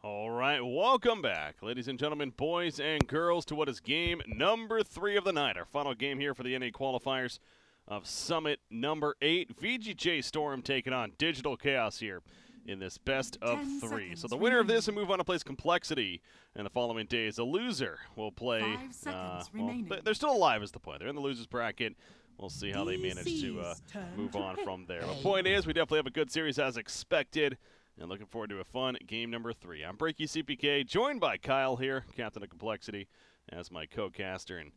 All right, welcome back, ladies and gentlemen, boys and girls, to what is game number 3 of the night. Our final game here for the NA qualifiers of Summit number 8. VGJ.Storm taking on Digital Chaos here in this best of 3. So the winner of this will move on to place Complexity in the following days. The loser will play. They're still alive is the point. They're in the losers bracket. We'll see how they manage to move on from there. The point is, we definitely have a good series as expected. And looking forward to a fun game number 3. I'm Breaky CPK, joined by Kyle here, captain of Complexity, as my co-caster. And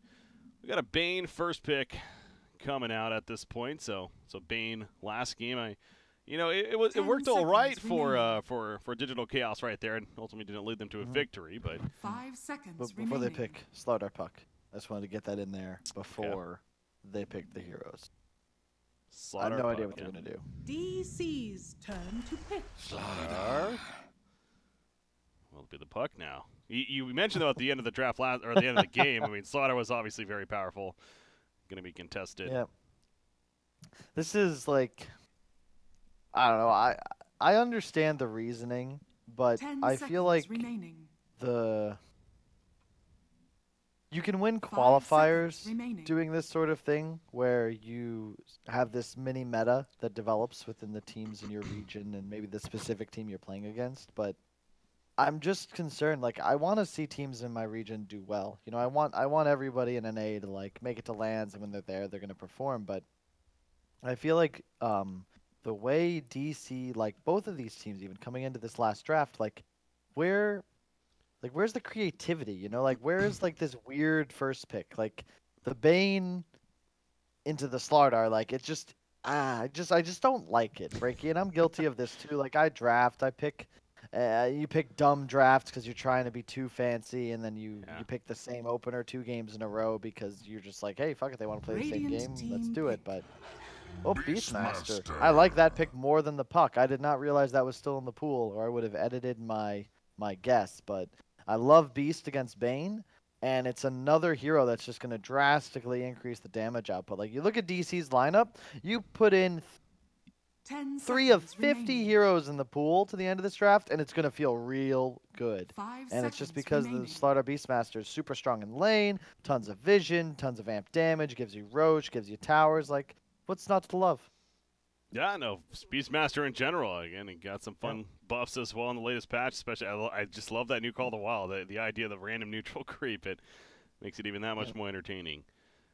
we got a Bane first pick coming out at this point. So Bane last game, it worked all right for Digital Chaos right there, and ultimately didn't lead them to a victory. But 5 seconds But before they pick Slaughter Puck, I just wanted to get that in there before they pick the heroes. I have no idea what they're going to do. DC's turn to pick. Slaughter. Will it be the Puck now? You mentioned, though, at the end of the draft, or at the end of the game, I mean, Slaughter was obviously very powerful. Going to be contested. Yeah. This is like, I don't know. I understand the reasoning, but I feel like you can win qualifiers doing this sort of thing where you have this mini meta that develops within the teams in your region and maybe the specific team you're playing against. But I'm just concerned. Like, I want to see teams in my region do well. You know, I want everybody in NA to like make it to lands, and when they're there, they're going to perform. But I feel like the way DC, like both of these teams, even coming into this last draft, where's the creativity, you know? Like, where's, like, this weird first pick? Like, the Bane into the Slardar, like, it just, I just don't like it, Breaky, and I'm guilty of this, too. Like, you pick dumb drafts because you're trying to be too fancy, and then you pick the same opener 2 games in a row because you're just like, hey, fuck it, they want to play the same game, let's do it, but... Oh, Beastmaster. I like that pick more than the Puck. I did not realize that was still in the pool, or I would have edited my guess, but... I love Beast against Bane, and it's another hero that's just going to drastically increase the damage output. Like, you look at DC's lineup, you put in 3 of 50 heroes in the pool to the end of this draft, and it's going to feel real good. And it's just because the Slaughter Beastmaster is super strong in lane, tons of vision, tons of amp damage, gives you Roche, gives you towers. Like, what's not to love? Yeah, no, Beastmaster in general. Again, he got some fun buffs as well in the latest patch. Especially, I just love that new Call to Wild. The idea of the random neutral creep, it makes it even that much more entertaining.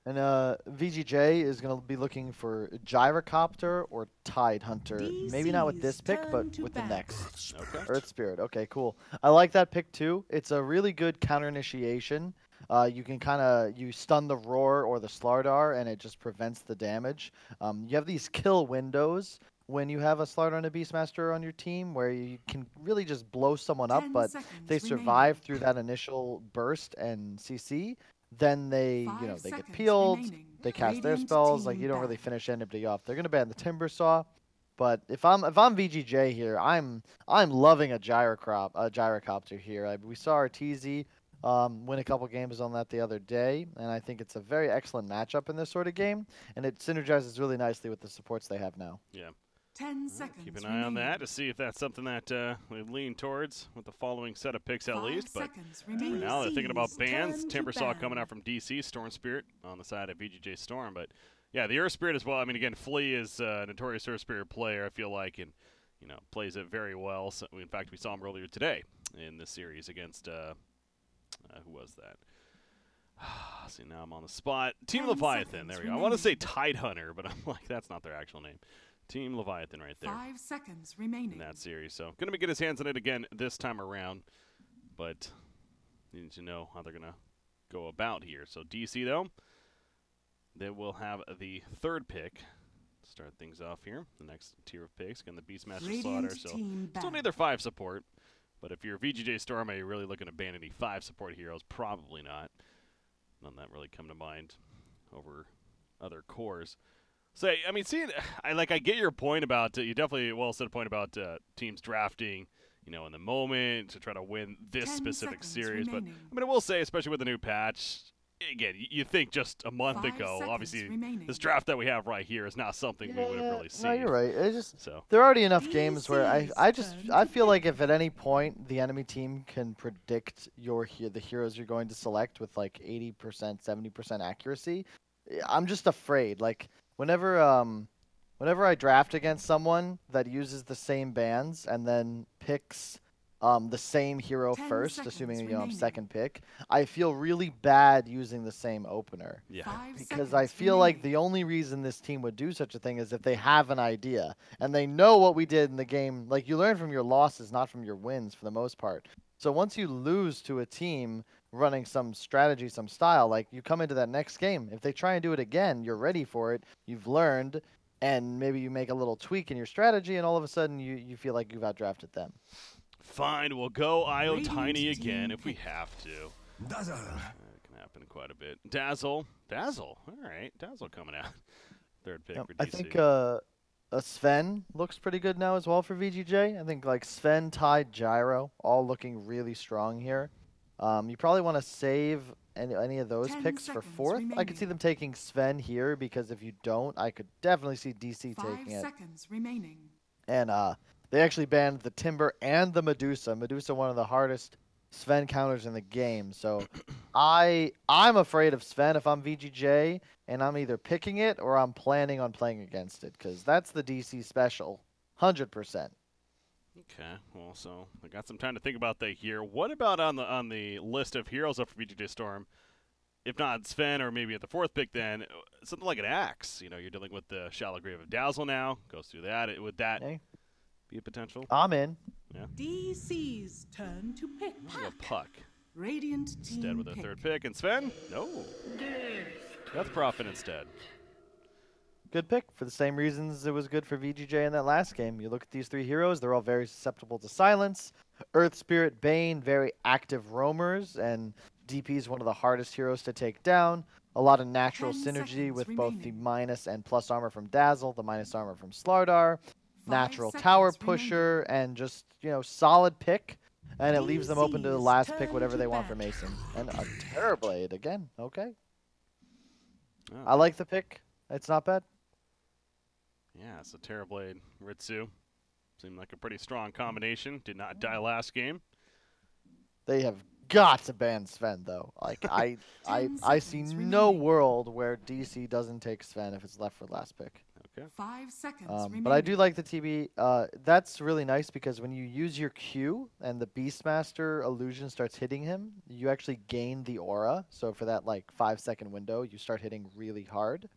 And VGJ is going to be looking for Gyrocopter or Tide Hunter. Maybe not with this pick, but with the next. Okay. Earth Spirit. Okay, cool. I like that pick too. It's a really good counter initiation. You can you stun the Roar or the Slardar, and it just prevents the damage. You have these kill windows when you have a Slardar and a Beastmaster on your team, where you can really just blow someone up, but if they survive through that initial burst and CC, then they get peeled, they cast their spells. Like, you don't really finish anybody off. They're gonna ban the Timber Saw. But if I'm VGJ here, I'm loving a Gyrocopter here. We saw Arteezy win a couple games on that the other day, and I think it's a very excellent matchup in this sort of game, and it synergizes really nicely with the supports they have now. Yeah. 10 seconds. Keep an eye on that to see if that's something that we lean towards with the following set of picks at least. But for now, they're thinking about bans. Timber Saw coming out from DC, Storm Spirit on the side of VGJ.Storm. But yeah, the Earth Spirit as well. I mean, again, Flea is a notorious Earth Spirit player, I feel like, and plays it very well. So, in fact, we saw him earlier today in this series against who was that? See, now I'm on the spot. Team Leviathan. There we go. I want to say Tide Hunter, but I'm like, that's not their actual name. Team Leviathan right there. 5 seconds remaining in that series. So going to get his hands on it again this time around, but need to know how they're going to go about here. So DC, though, they will have the 3rd pick to start things off here. The next tier of picks. Again, the Beastmaster Slaughter. So still need their 5 support. But if you're VGJ.Storm, are you really looking to ban any 5 support heroes? Probably not. None that really come to mind over other cores. So, I mean, I get your point about, you definitely well said a point about teams drafting, in the moment to try to win this specific series. But, I mean, I will say, especially with the new patch, again, you think just a month 5 ago, seconds obviously, remaining. this draft that we have right here is not something we would have really seen. No, you're right. It's just So there are already enough games where DC's I turn feel to like pick. if at any point the enemy team can predict the heroes you're going to select with like 80%, 70% accuracy, I'm just afraid. Like whenever I draft against someone that uses the same bands and then picks the same hero 10 first, seconds assuming I'm remaining. second pick, I feel really bad using the same opener. yeah, 5 Because seconds I feel like remaining. the only reason this team would do such a thing is if they have an idea and they know what we did in the game. Like, you learn from your losses, not from your wins for the most part. So once you lose to a team running some strategy, some style, like, you come into that next game. If they try and do it again, you're ready for it. You've learned, and maybe you make a little tweak in your strategy, and all of a sudden you feel like you've outdrafted them. fine, we'll go IO Radiant Tiny team again if we pick. have to. Dazzle. That can happen quite a bit. Dazzle. All right, Dazzle coming out. Third pick for DC. I think Sven looks pretty good now as well for VGJ. I think like Sven, Tide, Gyro, all looking really strong here. You probably want to save any of those 10 picks for seconds fourth. I could see remaining. them taking Sven here because if you don't, I could definitely see DC 5 taking it. seconds remaining. And they actually banned the Timber and the Medusa. Medusa, one of the hardest Sven counters in the game. So I'm afraid of Sven if I'm VGJ, and I'm either picking it or I'm planning on playing against it because that's the DC special, 100%. Okay, well, so I got some time to think about that here. What about on the list of heroes up for VGJ.Storm? If not Sven, or maybe at the fourth pick, then something like an Axe. You know, you're dealing with the Shallow Grave of Dazzle now. Goes through that. Would that Okay. be a potential? I'm in. DC's turn to pick. We'll go Puck Radiant team instead with a pick. third pick. And Sven? No. Death Prophet instead. Good pick for the same reasons it was good for VGJ in that last game. You look at these three heroes, they're all very susceptible to silence. Earth Spirit, Bane, very active roamers, and DP is one of the hardest heroes to take down. A lot of natural 10 synergy seconds with both the remaining. minus and plus armor from Dazzle, the minus armor from Slardar, 5 natural seconds tower remaining. pusher, and just, solid pick. And it leaves them open to the DC's last pick, turn whatever to they want for bat. Mason. And a Terrorblade again. Okay. Oh, I like the pick. It's not bad. Yeah, so Terrorblade, Ritsu. Seemed like a pretty strong combination. Did not die last game. They have got to ban Sven though. Like I 10 see seconds no remaining. world where DC doesn't take Sven if it's left for last pick. Okay. 5 seconds remaining. But I do like the TB. That's really nice because when you use your Q and the Beastmaster illusion starts hitting him, you actually gain the aura. So for that like 5-second window, you start hitting really hard.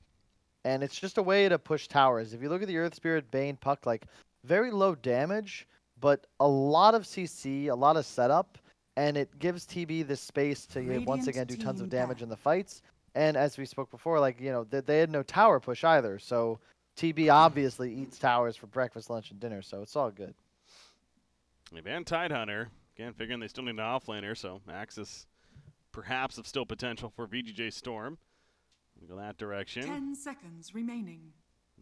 And it's just a way to push towers. If you look at the Earth Spirit, Bane, Puck, like very low damage, but a lot of CC, a lot of setup, and it gives TB the space to once Radiant again do tons of team damage back. in the fights. And as we spoke before, like, they had no tower push either. So TB obviously eats towers for breakfast, lunch, and dinner. So it's all good. They banned Tidehunter. Again, figuring they still need an offlaner, so Axis perhaps of still potential for VGJ.Storm. Go that direction. 10 seconds remaining.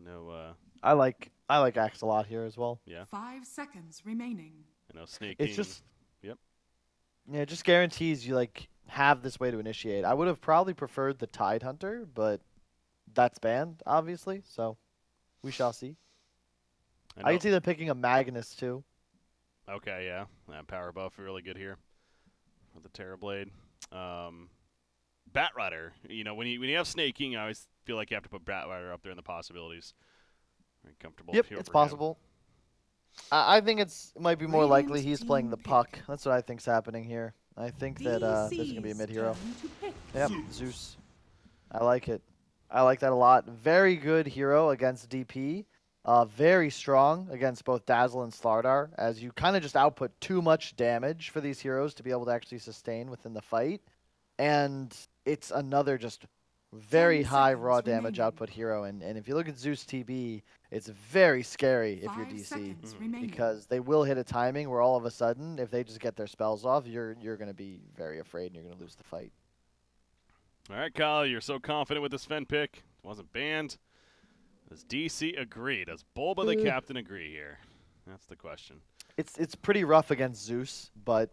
No, I like Axe a lot here as well. yeah. 5 seconds remaining. No Snake It's King. just Yep. Yeah, it just guarantees you like have this way to initiate. I would have probably preferred the Tide Hunter, but that's banned, obviously, so we shall see. I can see them picking a Magnus too. Okay, yeah. That power buff really good here with the Terrorblade. Batrider. When you have Snake King, I always feel like you have to put Batrider up there in the possibilities. Very comfortable. Yep, hero it's for him. possible. I think it might be more Radiant likely he's team playing the pick. Puck. That's what I think's happening here. I think that this is gonna be a DC's mid hero. turn to pick. Yep, Zeus. I like it. I like that a lot. Very good hero against DP. Very strong against both Dazzle and Slardar, as you kind of just output too much damage for these heroes to be able to actually sustain within the fight. And it's another just very 10 high seconds raw damage remaining. output hero. And if you look at Zeus TB, it's very scary if you're 5 DC. seconds remaining. Because they will hit a timing where all of a sudden, if they just get their spells off, you're going to be very afraid and you're going to lose the fight. All right, Kyle, you're so confident with this Sven pick. It wasn't banned. Does DC agree? Does Bulba the captain agree here? That's the question. It's pretty rough against Zeus, but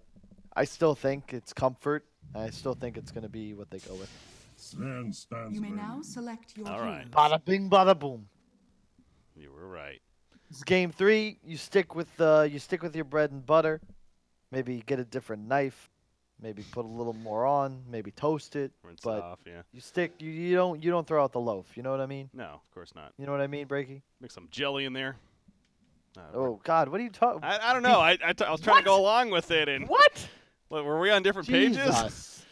I still think it's comfort. I still think it's going to be what they go with. Sven stands You may ready. now select your All right. heroes. Bada bing, bada boom. You were right. It's game 3. You stick with your bread and butter. Maybe get a different knife. Maybe put a little more on. Maybe toast it. Rinse it But off, yeah. you don't throw out the loaf. You know what I mean? No, of course not. You know what I mean, Breaky? Mix some jelly in there. Oh God, what are you talking? I don't know. I was trying to go along with it, and What? what, were we on different pages? Jesus.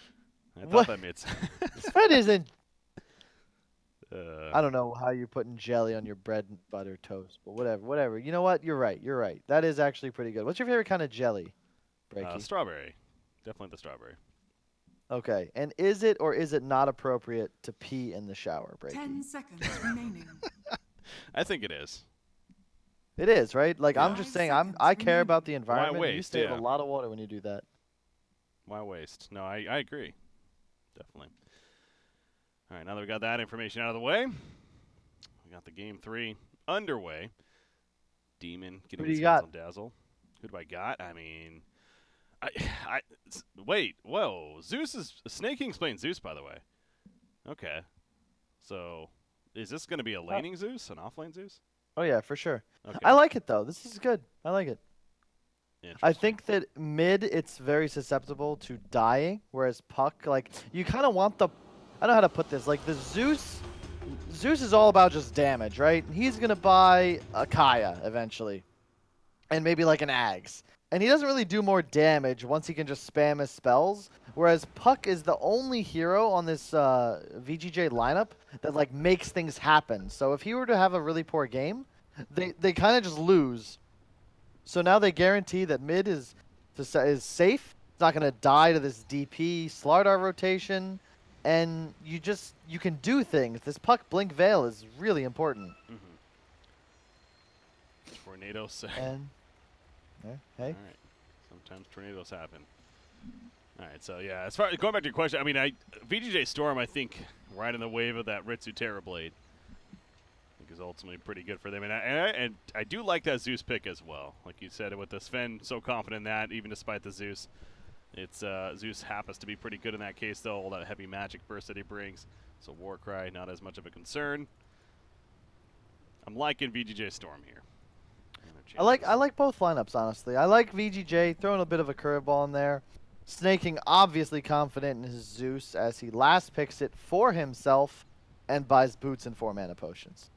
I What? thought that made sense. Sven isn't. Uh, I don't know how you're putting jelly on your bread and butter toast, but whatever. You know what? You're right. That is actually pretty good. What's your favorite kind of jelly, Breaky? strawberry. Definitely the strawberry. Okay. And is it or is it not appropriate to pee in the shower, Breaky? 10 seconds remaining. I think it is. It is, right? Like I'm Yeah. just saying, 5 I seconds care about the remaining. environment. and you waste? save Yeah. a lot of water when you do that. Why waste? No, I agree. Definitely. All right, now that we got that information out of the way, we got the game 3 underway. Demon getting Who do his you hands got? on Dazzle. Who do I got? I mean, wait, whoa. Zeus is Snake King's playing Zeus, by the way. Okay, so is this going to be a laning Zeus, an offlane Zeus? Oh yeah, for sure. Okay. I like it though. This is good. I like it. I Interesting. think that mid, it's very susceptible to dying, whereas Puck, like, you kind of want the... I don't know how to put this. Like, the Zeus is all about just damage, right? He's going to buy a Kaya eventually, and maybe, like, an Ags. And he doesn't really do more damage once he can just spam his spells, whereas Puck is the only hero on this VGJ lineup that, like, makes things happen. So if he were to have a really poor game, they kind of just lose. So now they guarantee that mid is safe. It's not going to die to this DP Slardar rotation, and you can do things. This Puck Blink Veil is really important. Tornado set. And yeah, hey, All right. Sometimes tornadoes happen. All right, so yeah, as far going back to your question, I mean, VGJ.Storm, I think, right in the wave of that Ritsu Terrorblade, I think is ultimately pretty good for them, and I do like that Zeus pick as well. Like you said, with the Sven so confident in that, even despite the Zeus, it's Zeus happens to be pretty good in that case, though. All that heavy magic burst that he brings, so Warcry not as much of a concern. I'm liking VGJ.Storm here. I like both lineups, honestly. I like VGJ throwing a bit of a curveball in there. Snaking obviously confident in his Zeus as he last picks it for himself and buys boots and 4 mana potions.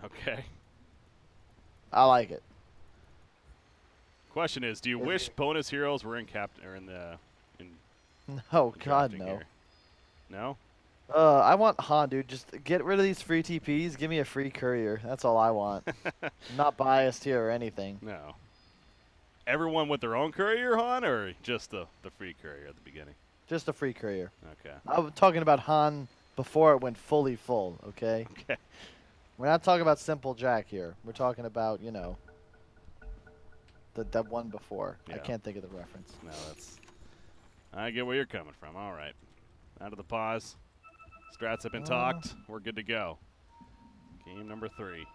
Okay. I like it. Question is, do you wish bonus heroes were in Oh God, drafting no. here? No? I want Han, dude. Just get rid of these free TPs. Give me a free courier. That's all I want. I'm not biased here or anything. No. Everyone with their own courier, Han, or just the free courier at the beginning? Just a free courier. Okay. I'm talking about Han before it went fully full, okay? Okay. We're not talking about Simple Jack here. We're talking about, you know, the one before. I Yeah. can't think of the reference. No, that's... I get where you're coming from. All right. Out of the pause. Strats have been talked. We're good to go. Game number 3.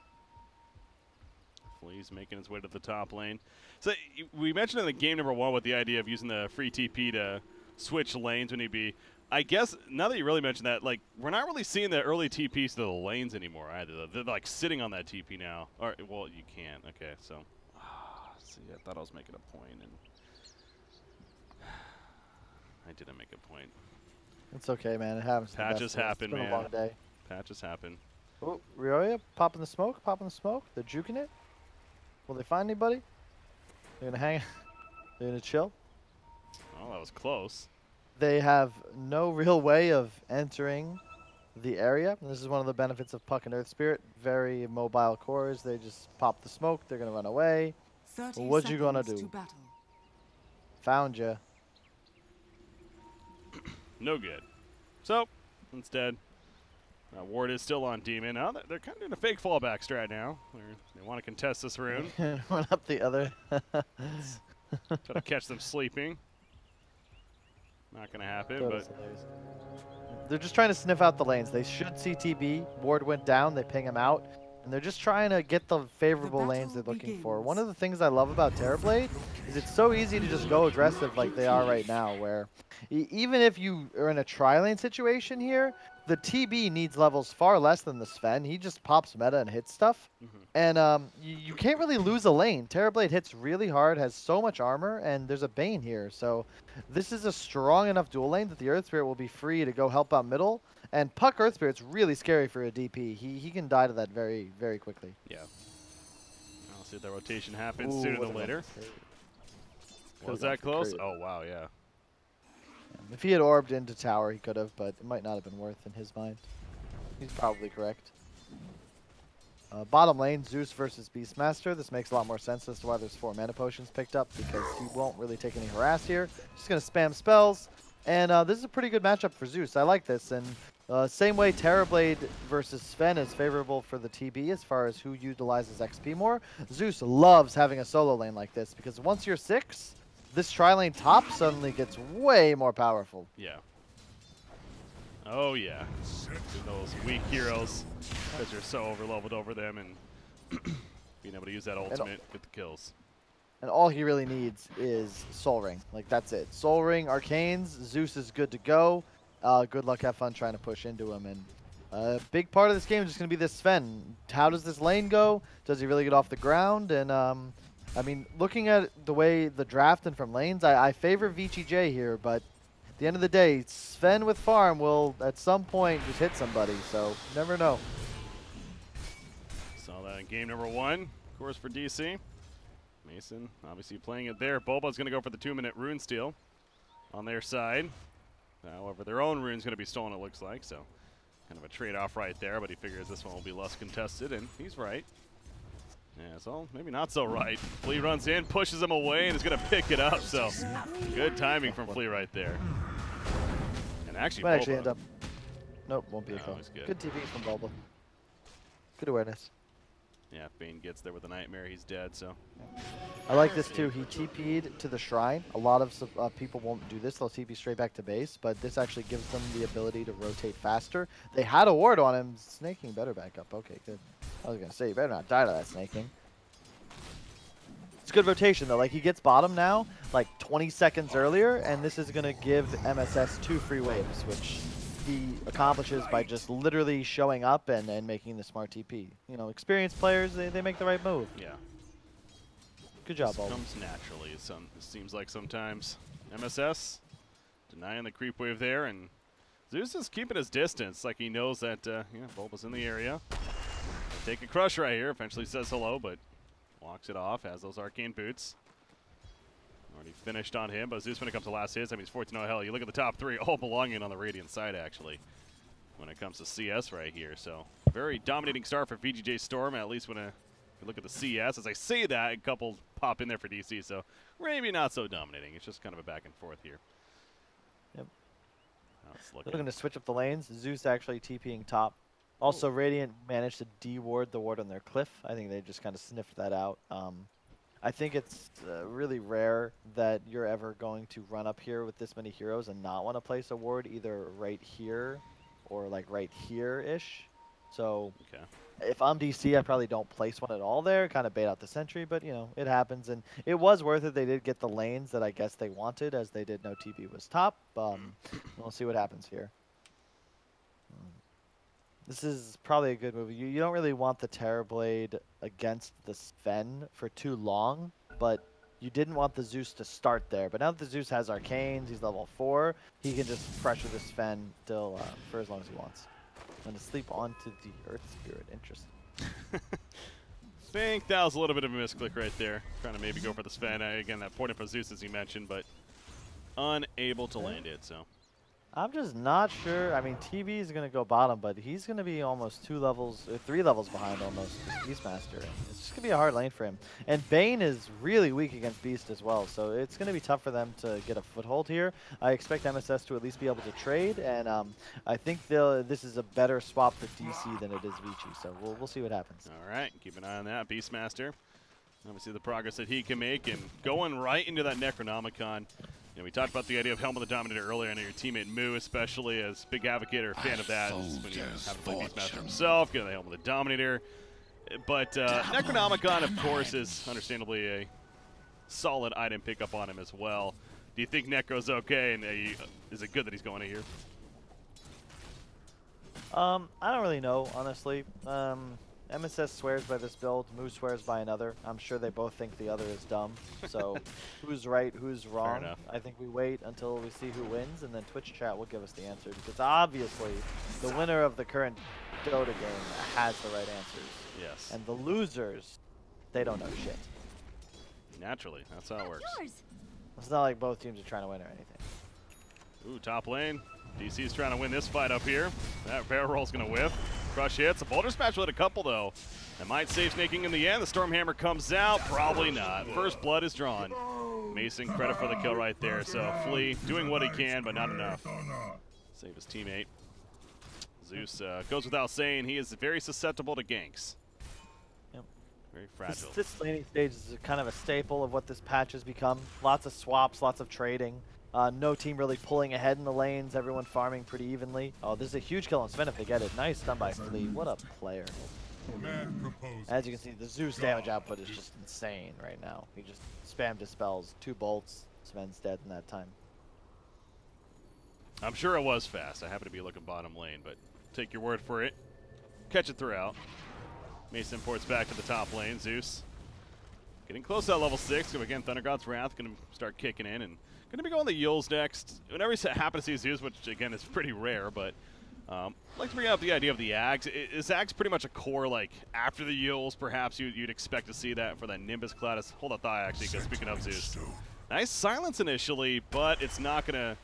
Flea's making his way to the top lane. So we mentioned in the game number 1 with the idea of using the free TP to switch lanes when he'd be. I guess now that you really mentioned that, like, we're not really seeing the early TPs to the lanes anymore either. They're like sitting on that TP now. Or well, you can't. Okay, so see, I thought I was making a point, and I didn't make a point. It's okay, man. It happens. to the best Patches of us. happen, It's been man. a long day. Patches happen. Oh, Rioya, popping the smoke, popping the smoke. They're juking it. Will they find anybody? They're gonna hang. They're gonna chill. Oh, that was close. They have no real way of entering the area. And this is one of the benefits of Puck and Earth Spirit. Very mobile cores. They just pop the smoke. They're gonna run away. 30 Well, what you gonna seconds do? to battle. Found ya. No good. So, instead, Ward is still on Demon. Now they're kind of doing a fake fallback strat now. They want to contest this rune. Run up the other. Try to catch them sleeping. Not going to happen, That but was hilarious. They're just trying to sniff out the lanes. They should see TB. Ward went down. They ping him out. And they're just trying to get the favorable The lanes they're battle looking for. begins. One of the things I love about Terrorblade is it's so easy to just go aggressive like they are right now, where even if you are in a tri-lane situation here, the TB needs levels far less than the Sven. He just pops meta and hits stuff. And you can't really lose a lane. Terrorblade hits really hard, has so much armor, and there's a Bane here. So this is a strong enough dual lane that the Earth Spirit will be free to go help out middle. And Puck Earth Spirit's really scary for a DP. He can die to that very, very quickly. Yeah. I'll see if the rotation happens Ooh, sooner what than a later. Could've Was gone that for close? crit. Oh, wow, yeah. If he had orbed into tower, he could have, but it might not have been worth in his mind. He's probably correct. Bottom lane, Zeus versus Beastmaster. This makes a lot more sense as to why there's 4 mana potions picked up, because he won't really take any harass here. Just going to spam spells, and this is a pretty good matchup for Zeus. I like this, and same way Terrorblade versus Sven is favorable for the TB as far as who utilizes XP more. Zeus loves having a solo lane like this, because once you're 6, this tri-lane top suddenly gets way more powerful. Yeah. Oh, yeah. Those weak heroes, because you're so overleveled over them, and being able to use that ultimate, get the kills. And all he really needs is Soul Ring. Like, that's it. Soul Ring, Arcanes, Zeus is good to go. Good luck, have fun trying to push into him. And a big part of this game is just going to be this Sven. How does this lane go? Does he really get off the ground? And, I mean, looking at the way the drafting from lanes, I favor VGJ here, but at the end of the day, Sven with farm will, at some point, just hit somebody. So, never know. Saw that in game number 1, of course, for DC. Mason obviously playing it there. Boba's going to go for the 2-minute rune steal on their side. However, their own rune's going to be stolen, it looks like, so kind of a trade-off right there, but he figures this one will be less contested, and he's right. Yeah, so maybe not so right. Flea runs in, pushes him away, and is going to pick it up, so good timing from Flea right there. And actually, Might actually end up. Nope, won't be a No, call. it's good. Good TV from Bulba. Good awareness. Yeah, if Bane gets there with a Nightmare, he's dead, so. I like this too. He TP'd to the shrine. A lot of people won't do this. They'll TP straight back to base, but this actually gives them the ability to rotate faster. They had a ward on him. Snaking better back up. Okay, good. I was going to say, you better not die to that snaking. It's good rotation, though. Like, he gets bottom now, like 20 seconds earlier, and this is going to give MSS 2 free waves, which he accomplishes by just literally showing up and making the smart TP. You know, experienced players, they make the right move. Yeah. Good job, It Bulba. comes naturally, it seems like sometimes. MSS denying the creep wave there, and Zeus is keeping his distance, like he knows that, yeah, Bulba's in the area. Take a crush right here, eventually says hello, but walks it off, has those arcane boots. Already finished on him, but Zeus when it comes to last hits, I mean, he's 14-0 hell. You look at the top 3, all belonging on the Radiant side, actually, when it comes to CS right here. So, very dominating start for VGJ.Storm, at least when you look at the CS. As I say that, a couple pop in there for DC, so maybe not so dominating. It's just kind of a back and forth here. Yep. How it's They're looking. looking to switch up the lanes. Zeus actually TPing top. Also, Radiant managed to de-ward the ward on their cliff. I think they just kind of sniffed that out. I think it's really rare that you're ever going to run up here with this many heroes and not want to place a ward either right here or like right here-ish. So Okay. if I'm DC, I probably don't place one at all there, kind of bait out the sentry, but you know, it happens. And it was worth it. They did get the lanes that I guess they wanted, as they did know TB was top. We'll see what happens here. This is probably a good move. You don't really want the Terrorblade against the Sven for too long, but you didn't want the Zeus to start there. But now that the Zeus has Arcanes, he's level 4, he can just pressure the Sven still for as long as he wants. And to sleep onto the Earth Spirit. Interesting. Think that was a little bit of a misclick right there. Trying to maybe go for the Sven. Again, that point for Zeus, as you mentioned, but unable to land it, so. I'm just not sure. I mean, TB is going to go bottom, but he's going to be almost 2 levels, or 3 levels behind almost Beastmaster. It's just going to be a hard lane for him. And Bane is really weak against Beast as well, so it's going to be tough for them to get a foothold here. I expect MSS to at least be able to trade, and I think this is a better swap for DC than it is VG, so we'll see what happens. All right, keep an eye on that. Beastmaster, obviously the progress that he can make, and going right into that Necronomicon. You know, we talked about the idea of Helm of the Dominator earlier. I know your teammate Moo, especially, as big advocate or fan of that, is when you have to play Beastmaster himself, get the Helm of the Dominator. But Necronomicon, of course, is understandably a solid item pickup on him as well. Do you think Necro's okay, and is it good that he's going to here? I don't really know, honestly. MSS swears by this build, Moo swears by another. I'm sure they both think the other is dumb. So who's right, who's wrong? enough. I think we wait until we see who wins, and then Twitch chat will give us the answer. Because obviously, the winner of the current Dota game has the right answers. Yes. And the losers, they don't know shit. Naturally, that's how it works. It's not like both teams are trying to win or anything. Ooh, top lane. DC's trying to win this fight up here. That barrel roll's going to whiff. Crush hits. A Boulder Smash with a couple, though. That might save Snaking in the end. The Stormhammer comes out. Probably not. First blood is drawn. Mason, credit for the kill right there. So Flea doing what he can, but not enough. Save his teammate. Zeus goes without saying he is very susceptible to ganks. Yep. Very fragile. This laning stage is kind of a staple of what this patch has become. Lots of swaps, lots of trading. No team really pulling ahead in the lanes, everyone farming pretty evenly. Oh, this is a huge kill on Sven if they get it. Nice done by Flea. What a player. As you can see, the Zeus damage output is just insane right now. He just spammed his spells. 2 bolts. Sven's dead in that time. I'm sure it was fast. I happen to be looking bottom lane, but take your word for it. Catch it throughout. Mason ports back to the top lane. Zeus getting close to that level 6. So again, Thunder God's Wrath going to start kicking in, and going to be going the Yules next. Whenever you happen to see Zeus, which again is pretty rare, but I'd like to bring up the idea of the Ags. Is Ags pretty much a core, like after the Yules, perhaps you'd expect to see that for that Nimbus Cloud? Hold that thigh, actually, because speaking of Zeus. Nice silence initially, but it's not going to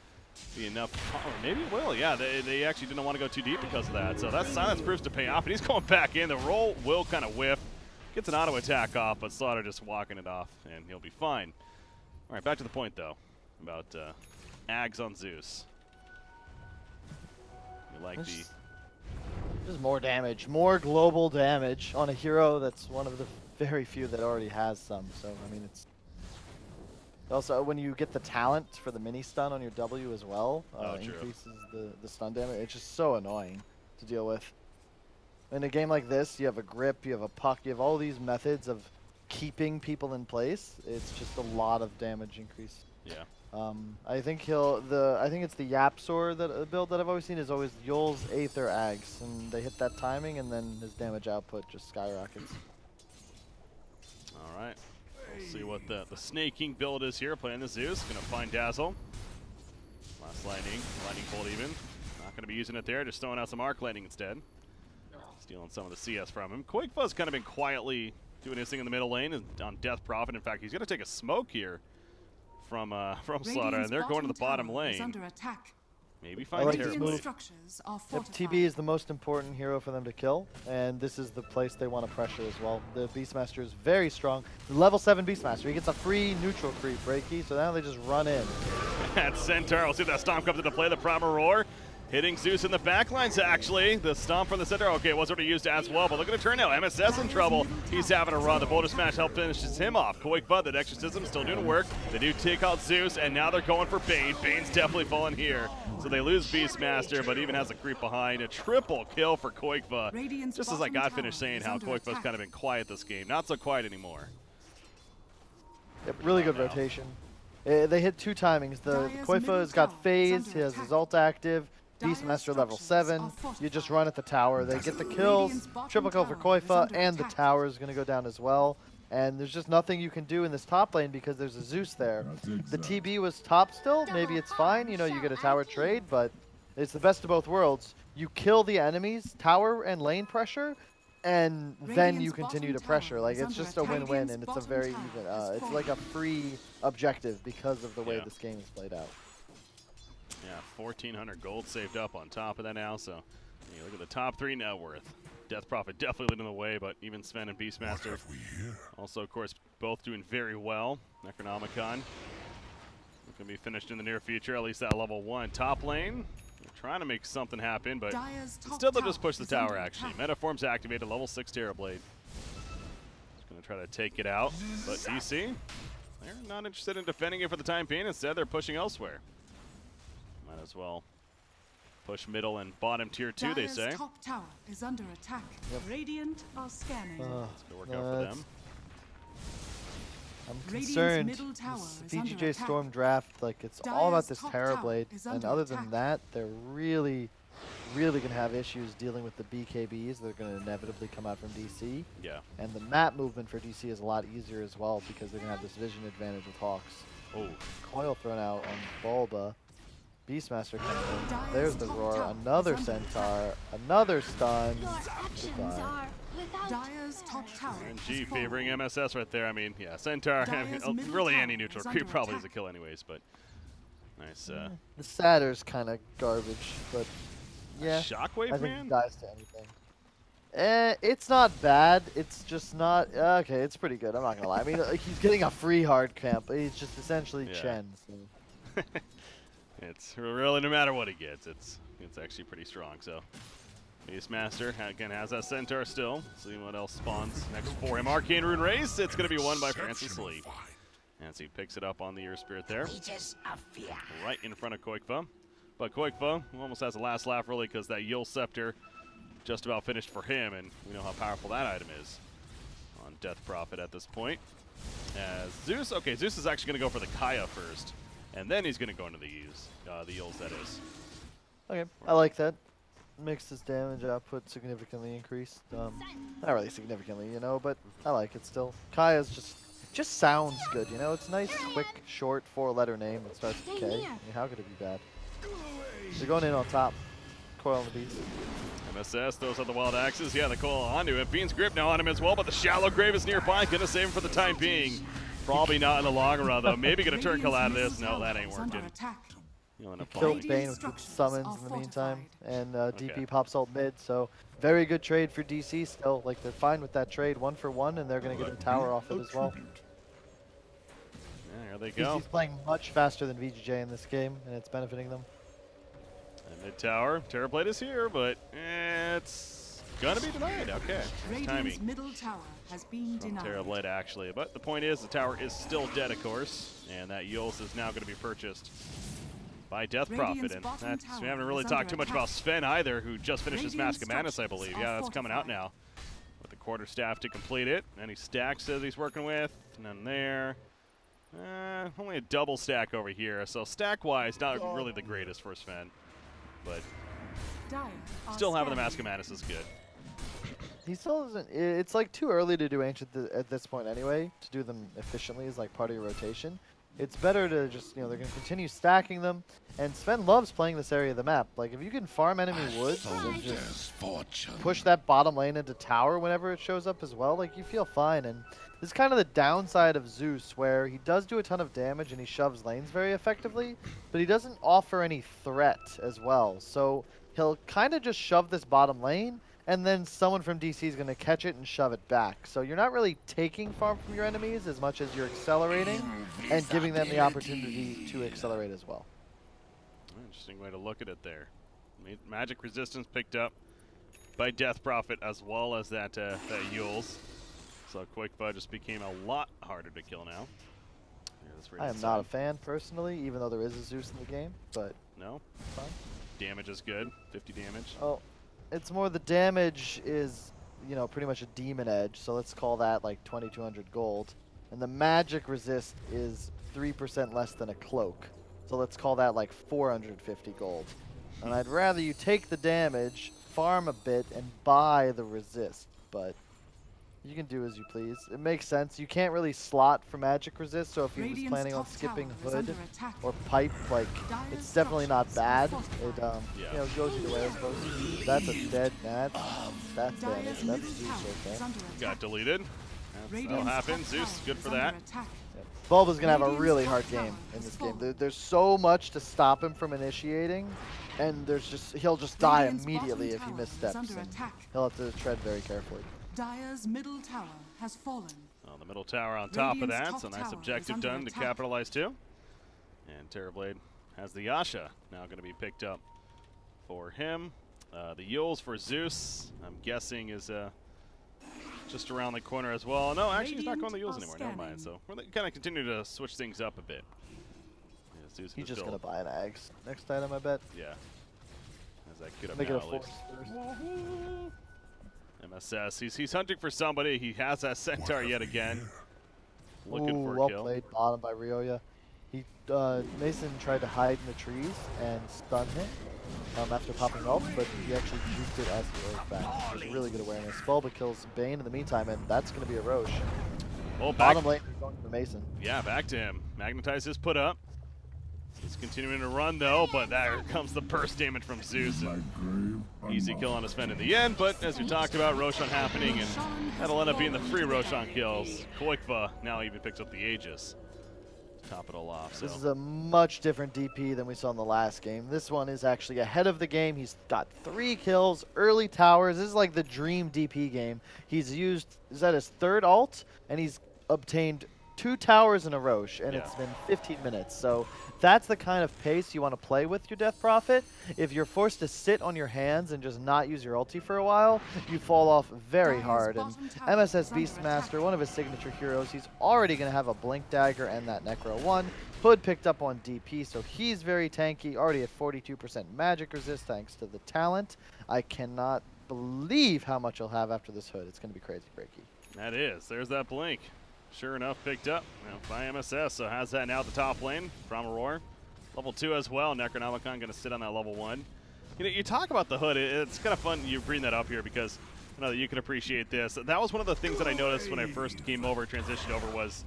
be enough. Or maybe it will, yeah. They actually didn't want to go too deep because of that. So that silence proves to pay off, and he's going back in. The roll will kind of whiff. Gets an auto attack off, but Slaughter just walking it off, and he'll be fine. All right, back to the point, though, about Ags on Zeus. You like the... Just more damage, more global damage on a hero that's one of the very few that already has some. So, I mean, it's... Also, when you get the talent for the mini stun on your W as well, increases the stun damage. It's just so annoying to deal with. In a game like this, you have a grip, you have a puck, you have all these methods of keeping people in place. It's just a lot of damage increase. Yeah. I think I think it's the Yapsor that build that I've always seen is always Yules, Aether, Ags, and they hit that timing, and then his damage output just skyrockets. All right. We'll see what the Snake King build is here. Playing the Zeus. Going to find Dazzle. Last lightning bolt even. Not going to be using it there. Just throwing out some arc lightning instead. Stealing some of the CS from him. Quakefuzz kind of been quietly doing his thing in the middle lane and on Death Prophet. In fact, he's going to take a smoke here from Slaughter, and they're going to the bottom lane. Under attack. Maybe find like Terrible. this move. Structures are Yep, fortified. TB is the most important hero for them to kill, and this is the place they want to pressure as well. The Beastmaster is very strong. Level 7 Beastmaster. He gets a free neutral creep, Breaky, so now they just run in. At Centaur, we'll see if that Stomp comes into play. The Primal Roar hitting Zeus in the backlines, actually. The Stomp from the center, okay, it was already used as well, but look at the turn now. MSS in trouble. He's having a run. The Boulder Smash help finishes him off. Quakefuzz, that Exorcism still doing work. They do take out Zeus, and now they're going for Bane. Bane's definitely falling here. So they lose Beastmaster, but even has a creep behind. A triple kill for Quakefuzz. Just as I got finished saying how Quakefuzz's kind of been quiet this game. Not so quiet anymore. Yep, really good rotation. They hit 2 timings. The Quakefuzz's got phase, he has his ult active. Beastmaster level 7, you just run at the tower, they get the kills, triple kill for Quakefuzz's, and the tower is going to go down as well. And there's just nothing you can do in this top lane because there's a Zeus there. The TB was top still, maybe it's fine, you know, you get a tower trade, but it's the best of both worlds. You kill the enemies, tower and lane pressure, and then you continue to pressure. Like, it's just a win-win, and it's a very even, it's like a free objective because of the way this game is played out. Yeah, 1,400 gold saved up on top of that now, so you look at the top 3 net worth. Death Prophet definitely leading the way, but even Sven and Beastmaster also, of course, both doing very well. Necronomicon going to be finished in the near future, at least that level 1. Top lane, they're trying to make something happen, but still they'll just push the tower, actually. Metaform's activated, level 6 Terrorblade. Just going to try to take it out, but DC, they're not interested in defending it for the time being. Instead, they're pushing elsewhere. Might as well Push middle and bottom tier 2, they Dire's say. top tower is under attack. Yep. Radiant are scanning. It's going to work out for them. I'm Radiant's concerned. middle tower This is under VGJ.Storm attack. draft, like it's all about Dire's this top Terror tower Blade, is and under other attack. than that, they're really gonna have issues dealing with the BKBs. They're gonna inevitably come out from DC, Yeah. and the map movement for DC is a lot easier as well because they're gonna have this vision advantage with Hawks. Oh, Coil thrown out on Bulba. Beastmaster coming in. Dire's There's the top roar. tower Another is under Centaur. Another stun. Your actions Goodbye. are without Dire's top tower RNG is fallen. favoring MSS right there. I mean, yeah, Centaur, I mean, Dire's middle really tower any neutral is creep under probably is a attack. kill anyways, but nice. The Satyr's kind of garbage, but yeah. Shockwave, I think man? he dies to anything. It's not bad. It's just not okay. It's pretty good. I'm not gonna lie. I mean, like, he's getting a free hard camp. He's just essentially Yeah. Chen. So. It's really no matter what he gets, it's actually pretty strong. So Beastmaster again has that Centaur still. See what else spawns next for him. Arcane Rune Race. It's going to be won by Francis Lee. And so he picks it up on the Ear Spirit there, right in front of Koikva. But Koikva almost has a last laugh really because that Yule Scepter just about finished for him, and we know how powerful that item is on Death Prophet at this point. As Zeus, okay, Zeus is actually going to go for the Kaya first, and then he's going to go into the Yules, that is. Okay, I like that. Makes his damage output significantly increased. Not really significantly, you know, but I like it still. Kaya's just sounds good, you know. It's a nice, quick, short, 4-letter name that starts with K. I mean, how could it be bad? They're going in on top. Coil on the beast. MSS, those are the wild axes. Yeah, the coil onto it. Fiend's grip now on him as well, but the shallow grave is nearby. Gonna save him for the time being. Probably not in the long run, though. Maybe gonna turn kill out of this. No, that ain't working. He'll end up Killed falling. Bane with good summons in the meantime, and DP pops ult mid, so very good trade for DC still. Like, they're fine with that trade, 1-for-1, and they're going to get the tower off it as well. Yeah, here they go. DC's playing much faster than VGJ in this game, and it's benefiting them. And mid tower, Terrorblade is here, but it's gonna be denied. Okay, nice Radiant's timing middle tower has been from denied. Terrorblade actually. But the point is, the tower is still dead, of course, and that Yules is now going to be purchased by Death Prophet, Radiant's and bottom that's, tower we haven't really is talked under too much attack. about Sven either, who just finished his Mask of Radiant's Madness, I believe. structures Yeah, are that's coming out fortified. now with the quarterstaff to complete it. Any stacks that he's working with, none there. Only a double stack over here, so stack-wise, not really the greatest for Sven, but Dire are still having the scanning. Mask of Madness is good. He still doesn't. It's like too early to do Ancient at this point anyway. To do them efficiently is like part of your rotation. It's better to just, you know, they're going to continue stacking them. And Sven loves playing this area of the map. Like, if you can farm enemy woods and just push that bottom lane into tower whenever it shows up as well, like, you feel fine. And this is kind of the downside of Zeus, where he does do a ton of damage and he shoves lanes very effectively, but he doesn't offer any threat as well. So he'll kind of just shove this bottom lane, and then someone from DC is going to catch it and shove it back. So you're not really taking farm from your enemies as much as you're accelerating and giving them the opportunity to accelerate as well. Interesting way to look at it there. Magic resistance picked up by Death Prophet as well as that Yules. So Quakebud just became a lot harder to kill now. I am not a fan personally, even though there is a Zeus in the game, but no. Fine. Damage is good. 50 damage. Oh, it's more the damage is, you know, pretty much a demon edge, so let's call that like 2200 gold. And the magic resist is 3% less than a cloak, so let's call that like 450 gold. And I'd rather you take the damage, farm a bit, and buy the resist, but you can do as you please. It makes sense. You can't really slot for magic resist, so if he was Radiant's planning on top skipping tower is hood under attack. or pipe, like, Dire's it's definitely not bad. structures It, are you know, goes either way, I suppose. That's a dead match. That's damage. Dire's That's middle Zeus tower right is there. under attack. Got deleted. That'll Radiant's happen. top Zeus, tower good is for under that. attack. Bulba's going to have a Radiant's really top hard tower game in has this game. fallen. There's so much to stop him from initiating, and he'll just die Radiant's immediately if bottom he tower is missteps. under And attack. he'll have to tread very carefully. Dire's middle tower has fallen. Oh, the middle tower on top of Radiant's that. top So nice tower is objective under done to attack. capitalize too. And Terrorblade has the Yasha now going to be picked up for him. The Yules for Zeus, I'm guessing, is just around the corner as well. No, actually, he's not going the Yules anymore. Never mind. So we're going to continue to switch things up a bit. Yeah, Zeus He's is just still- going to buy an Ags. Next item, I bet. Yeah. that kid up Make it now, a at force least. first. MSS, he's hunting for somebody. He has that centaur yet again. Looking for a well kill. played, bottom by Ryoya. He Mason tried to hide in the trees and stun him after popping ult, but he actually juked it as he rolled back. It was really good awareness. Bulba kills Bane in the meantime, and that's going to be a Roche. Oh, back. Bottom lane, going to Mason. Yeah, back to him. Magnetize his put up. He's continuing to run though, but there comes the burst damage from Zeus. And easy kill on his Sven in the end, but as we talked about, Roshan happening, and that'll end up being the free Roshan kills. Qualifier now even picks up the Aegis. Top it all off. So. This is a much different DP than we saw in the last game. This one is actually ahead of the game. He's got 3 kills, early towers. This is like the dream DP game. He's used, is that his 3rd ult? And he's obtained 2 towers in a Roche, and it's been 15 minutes. So that's the kind of pace you want to play with your Death Prophet. If you're forced to sit on your hands and just not use your ulti for a while, you fall off very hard. And MSS Beastmaster, one of his signature heroes, he's already going to have a Blink Dagger and that Necro 1. Hood picked up on DP, so he's very tanky, already at 42% magic resist thanks to the talent. I cannot believe how much he'll have after this Hood. It's going to be crazy breaky. That is. There's that Blink. Sure enough, picked up by MSS, so has that now at the top lane from Aurora. Level 2 as well. Necronomicon going to sit on that level 1. You know, you talk about the Hood. It's kind of fun you bring that up here because I know that you can appreciate this. That was one of the things that I noticed when I first came over, transitioned over, was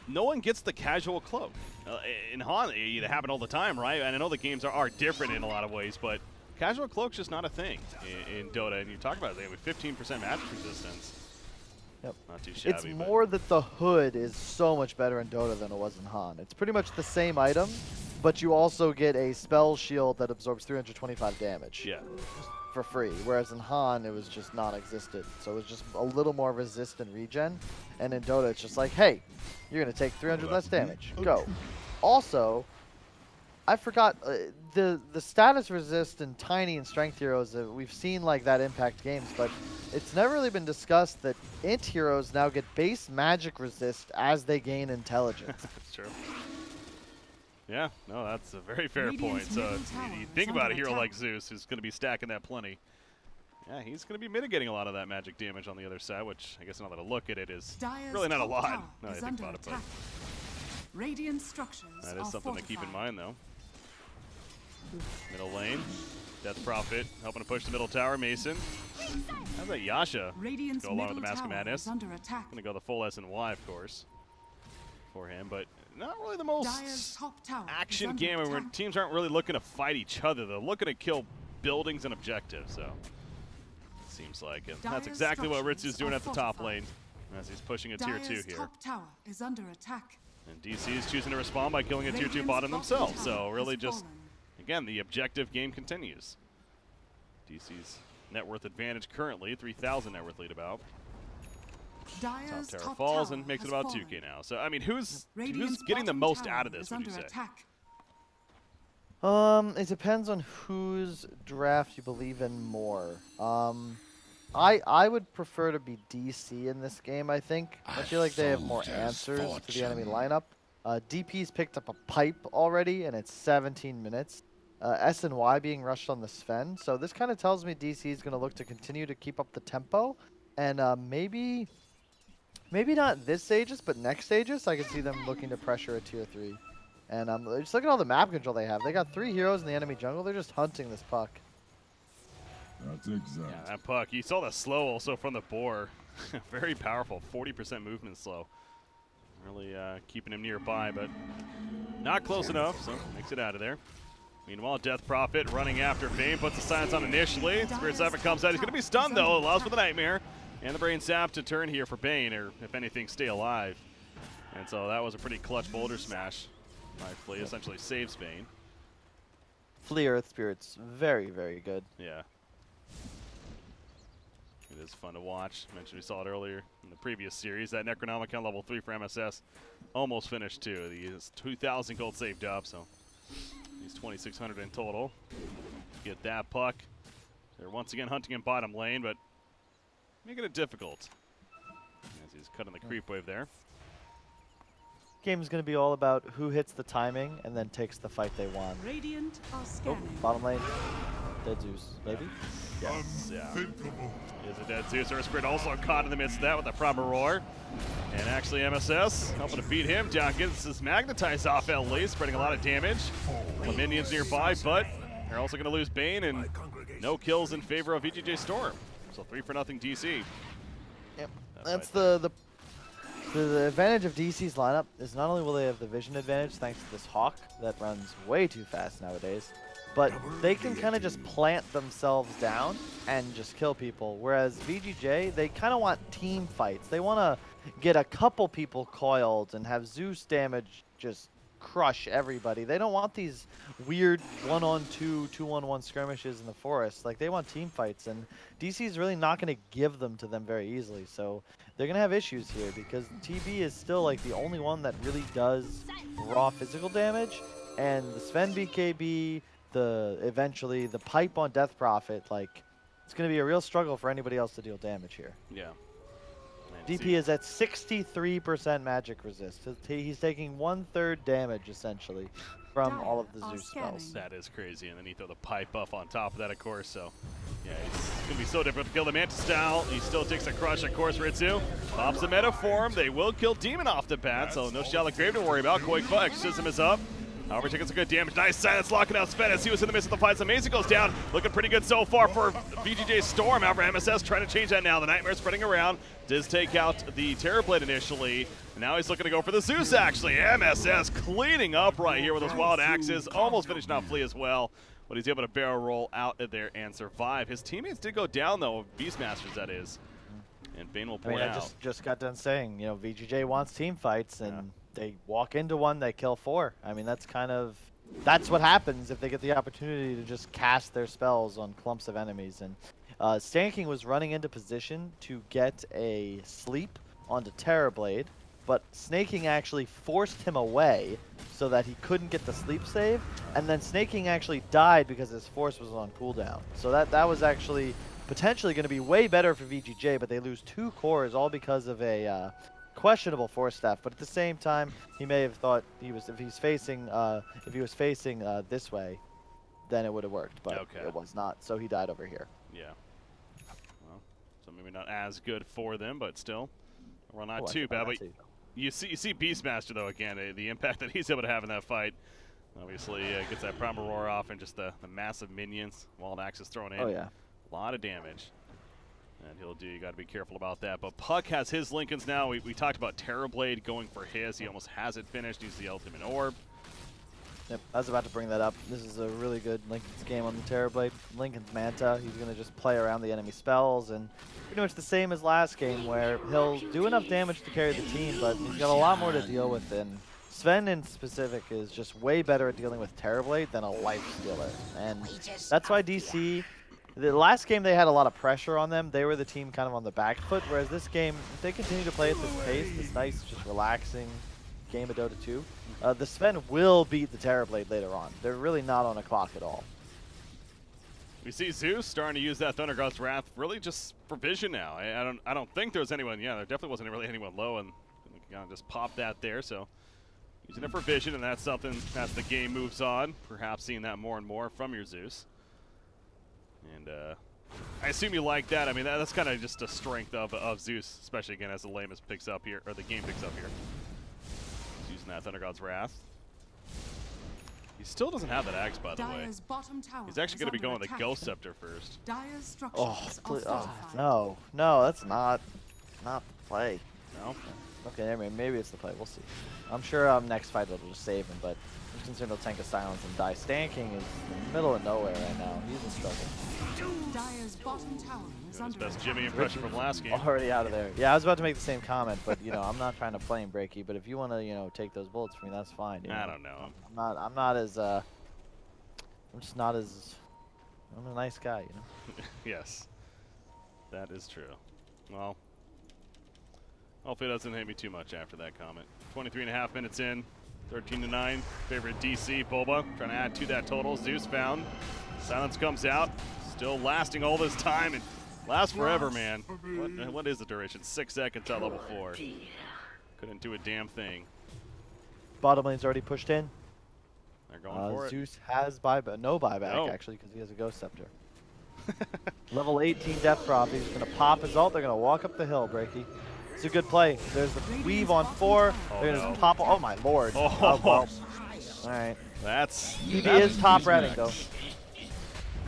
no one gets the casual cloak. In Han, it happened all the time, right? And I know the games are different in a lot of ways, but casual cloak's just not a thing in Dota. And you talk about it, they have a 15% magic resistance. Yep. Not too shabby. It's more that the Hood is so much better in Dota than it was in Han. It's pretty much the same item, but you also get a spell shield that absorbs 325 damage. Yeah. For free, whereas in Han it was just non-existent. So it was just a little more resistant regen, and in Dota it's just like, hey, you're gonna take 300 less damage. Go. Also, I forgot the status resist in tiny and strength heroes. We've seen like that impact games, but it's never really been discussed that int heroes now get base magic resist as they gain intelligence. That's true. Yeah, no, that's a very fair point. So you think about a hero like Zeus, who's going to be stacking that plenty. Yeah, he's going to be mitigating a lot of that magic damage on the other side, which I guess now that I look at it is really not a lot. No, I think about it, but Radiant structures that is something to keep in mind, though. Middle lane, Death Prophet helping to push the middle tower. Mason. How's that Yasha go along with the Mask of Madness? Going to go the full S&Y, of course, for him, but not really the most action game where teams aren't really looking to fight each other. They're looking to kill buildings and objectives, so it seems like it. That's exactly what Ritsu's doing at the top lane as he's pushing a tier 2 here. Top tower is under attack. And DC is choosing to respond by killing a tier 2 bottom themselves, so really just, again, the objective game continues. DC's net worth advantage currently, 3,000 net worth lead about. Top tower falls and makes it about 2K now. So, I mean, who's getting the most out of this, would you say? It depends on whose draft you believe in more. I would prefer to be DC in this game, I think. I feel like they have more answers to the enemy lineup. DP's picked up a pipe already, and it's 17 minutes. S&Y being rushed on the Sven. So this kind of tells me DC is going to look to continue to keep up the tempo. And maybe not this Aegis, but next Aegis, I can see them looking to pressure a tier 3. And just look at all the map control they have. They got 3 heroes in the enemy jungle. They're just hunting this puck. That's exact. Yeah, that puck. You saw the slow also from the boar. Very powerful. 40% movement slow. Really keeping him nearby, but not close enough, so makes it out of there. Meanwhile, Death Prophet running after Bane, puts the silence on initially. Spirit Siphon comes out. He's going to be stunned, though. Allows for the Nightmare. And the Brain Sap to turn here for Bane, or if anything, stay alive. And so that was a pretty clutch boulder smash by Flea. Essentially saves Bane. Flea Earth Spirit's very, very good. Yeah. It is fun to watch. I mentioned we saw it earlier in the previous series. That Necronomicon level 3 for MSS almost finished, too. He has 2,000 gold saved up, so he's 2,600 in total. Get that puck. They're once again hunting in bottom lane, but making it difficult as he's cutting the creep wave there. Game is going to be all about who hits the timing and then takes the fight they want. Radiant are scanning. Bottom lane. Dead Zeus, maybe? Yes, yeah. Is a dead Zeus. Earthspirit also caught in the midst of that with a proper roar. And actually MSS helping to beat him down. Gets his magnetized off at least, spreading a lot of damage. The minions nearby, but they're also going to lose Bane and no kills in favor of VGJ.Storm. So 3-0 DC. Yep. That's the advantage of DC's lineup is not only will they have the vision advantage thanks to this Hawk that runs way too fast nowadays, but they can kind of just plant themselves down and just kill people. Whereas VGJ, they kind of want team fights. They want to get a couple people coiled and have Zeus damage just crush everybody. They don't want these weird 1-on-2, 2-on-1 skirmishes in the forest. Like, they want team fights, and DC is really not going to give them to them very easily. So they're going to have issues here because TB is still like the only one that really does raw physical damage, and the Sven BKB, eventually the pipe on Death Prophet, like, it's going to be a real struggle for anybody else to deal damage here. Yeah. DP is at 63% magic resist. He's taking 1/3 damage, essentially, from all of the Zeus spells. That is crazy. And then he throw the pipe buff on top of that, of course. So, yeah, it's going to be so difficult to kill the Manta style. He still takes a crush, of course, Ritsu. Pops a meta form. They will kill Demon off the bat, so no Shallow Grave to worry about. Qualifier system is up. However, taking some good damage. Nice silence, locking out Sven as he was in the midst of the fight. Amazing goes down. Looking pretty good so far for VGJ.Storm. However, MSS trying to change that now. The Nightmare spreading around. Does take out the Terrorblade initially. And now he's looking to go for the Zeus, actually. MSS cleaning up right here with those wild axes. Almost finishing off Flea as well. But he's able to barrel roll out of there and survive. His teammates did go down, though. Beastmasters, that is. And Bane will point out. I just got done saying, you know, VGJ wants team fights, and they walk into one, they kill 4. I mean, that's what happens if they get the opportunity to just cast their spells on clumps of enemies. And Stanking was running into position to get a sleep onto Terrorblade, but Snaking actually forced him away so that he couldn't get the sleep save, and then Snaking actually died because his force was on cooldown. So that was actually potentially going to be way better for VGJ, but they lose 2 cores all because of a questionable force staff. But at the same time, he may have thought if he was facing this way, then it would have worked, but it was not. So he died over here. Yeah. Well, so maybe not as good for them, but still, well, not too bad. But you see Beastmaster though again, the impact that he's able to have in that fight. Obviously, gets that Primal Roar off and just the massive minions, Wild Axes thrown in. Oh yeah. A lot of damage. And he'll do, you got to be careful about that. But Puck has his Lincolns now. We talked about Terrorblade going for his. He almost has it finished. He's the ultimate orb. Yep, I was about to bring that up. This is a really good Lincoln's game on the Terrorblade. Lincoln's Manta, he's going to just play around the enemy spells, and pretty much the same as last game, where he'll do enough damage to carry the team, but he's got a lot more to deal with. And Sven in specific is just way better at dealing with Terrorblade than a Life Stealer. And that's why DC, the last game they had a lot of pressure on them. They were the team kind of on the back foot, whereas this game, if they continue to play at this pace, this nice, just relaxing game of Dota 2, the Sven will beat the Terrorblade later on. They're really not on a clock at all. We see Zeus starting to use that Thunder God's Wrath really just for vision now. I don't think there was anyone, there definitely wasn't really anyone low, and kind of just popped that there, so using it for vision, and that's something as the game moves on, perhaps seeing that more and more from your Zeus. And I assume you like that. I mean, that's kind of just a strength of Zeus, especially again as the Lamus picks up here, or the game picks up here. He's using that Thunder God's Wrath. He still doesn't have that axe, by the way. He's actually going to be going the Ghost Scepter first. No, that's not the play. No? Okay, maybe it's the play. We'll see. I'm sure next fight it'll just save him, but I'm concerned he'll tank a silence and die. Stanking is in the middle of nowhere right now. He's in struggle. Dire's bottom tower is His best Jimmy impression from last game. Already out of there. Yeah, I was about to make the same comment, but I'm not trying to flame break you. But if you want to, take those bullets from me, that's fine. I don't know. I'm not as. I'm just not as. I'm a nice guy, Yes, that is true. Well, hopefully it doesn't hit me too much after that comment. 23.5 minutes in, 13-9. Favorite DC, Boba, trying to add to that total. Zeus found. Silence comes out. Still lasting all this time and lasts forever, man. What is the duration? 6 seconds at level 4. Couldn't do a damn thing. Bottom lane's already pushed in. There going for it. Zeus has buyback, no buyback actually, because he has a Ghost Scepter. Level 18 Death Drop. He's going to pop his ult. They're going to walk up the hill, Breaky. It's a good play. There's the weave on 4. They're going to just pop. Oh my lord. Oh, well. All right. He is top ratting though.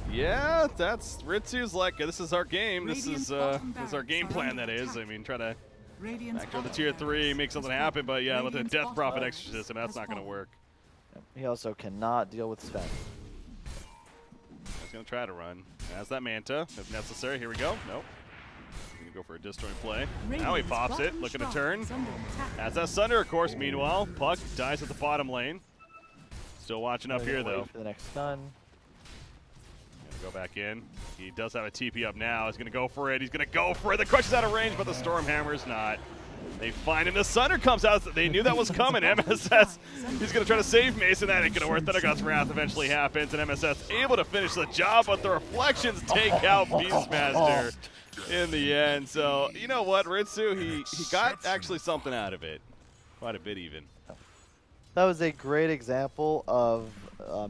Yeah, that's Ritsu's like, this is our game. This is our game plan, that is. I mean, try to backdoor the tier 3, make something happen, but yeah, with the Death Prophet Exorcism, that's not going to work. He also cannot deal with Sven. He's going to try to run. Has that Manta, if necessary. Here we go. Nope. Going to go for a destroying play. Now he pops it, looking to turn. Has that Sunder, of course. Meanwhile, Puck dies at the bottom lane. Still watching up here, though. For the next stun. Go back in. He does have a TP up now. He's going to go for it. He's going to go for it. The Crush is out of range, but the Stormhammer's not. They find him. The Sunder comes out. They knew that was coming. MSS, he's going to try to save Mason. That ain't going to work. Thundergod's Wrath eventually happens, and MSS able to finish the job, but the reflections take out Beastmaster in the end. So, you know what, Ritsu, he got actually something out of it. Quite a bit, even. That was a great example of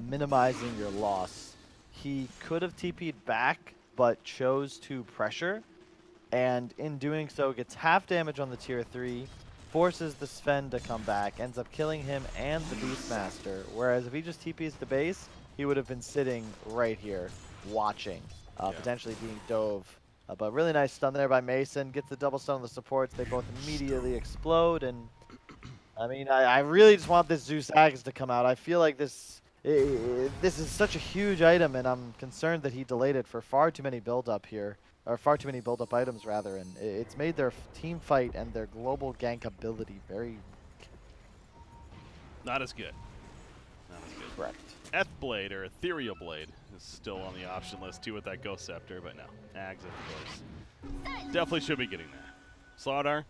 minimizing your loss. He could have TP'd back, but chose to pressure, and in doing so gets half damage on the tier 3, forces the Sven to come back, ends up killing him and the Beastmaster, whereas if he just TP's the base, he would have been sitting right here, watching, potentially being dove. But really nice stun there by Mason, gets the double stun on the supports, they both immediately explode, and I mean, I really just want this Zeus Axe to come out. I feel like this is such a huge item, and I'm concerned that he delayed it for far too many build-up here, or far too many build-up items, rather, and it's made their team fight and their global gank ability very... Not as good. Not as good. Correct. Blade, or Ethereal Blade, is still on the option list, too, with that Ghost Scepter, but no. Ags, of course. Definitely should be getting that. Slardar,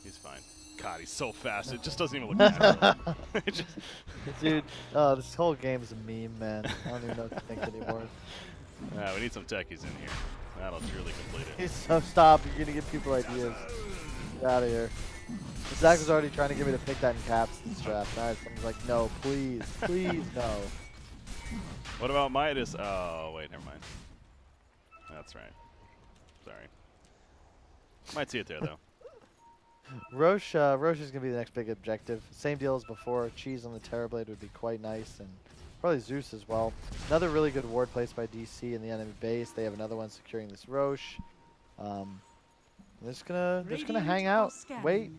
he's fine. God, he's so fast. It just doesn't even look natural. Dude, this whole game is a meme, man. I don't even know what to think anymore. We need some techies in here. That'll truly complete it. So stop. You're going to give people ideas. Get out of here. Zach was already trying to get me to pick that in caps this draft. Alright, someone's like, no, please. Please, no. What about Midas? Oh, wait, never mind. That's right. Sorry. Might see it there, though. Roche is going to be the next big objective. Same deal as before. Cheese on the Terrorblade would be quite nice, and probably Zeus as well. Another really good ward placed by DC in the enemy base. They have another one securing this Roche. They're just gonna hang out. Wait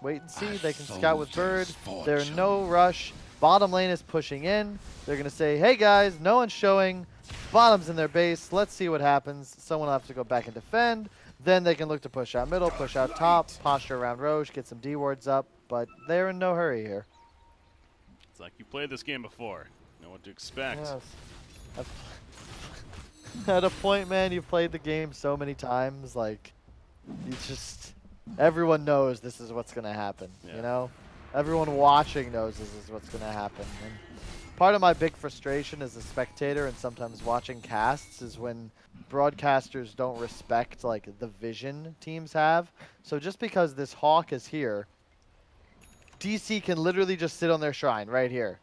and see. They can scout with Bird. There's no rush. Bottom lane is pushing in. They're gonna say, hey guys, no one's showing. Bottom's in their base. Let's see what happens. Someone will have to go back and defend. Then they can look to push out middle, push out top, posture around Roche, get some D wards up, but they're in no hurry here. It's like you played this game before. Know what to expect. Yes. At a point, man, you've played the game so many times, like, you just, everyone knows this is what's going to happen, you know? Everyone watching knows this is what's going to happen. And part of my big frustration as a spectator and sometimes watching casts is when broadcasters don't respect like the vision teams have. So just because this Hawk is here, DC can literally just sit on their shrine right here.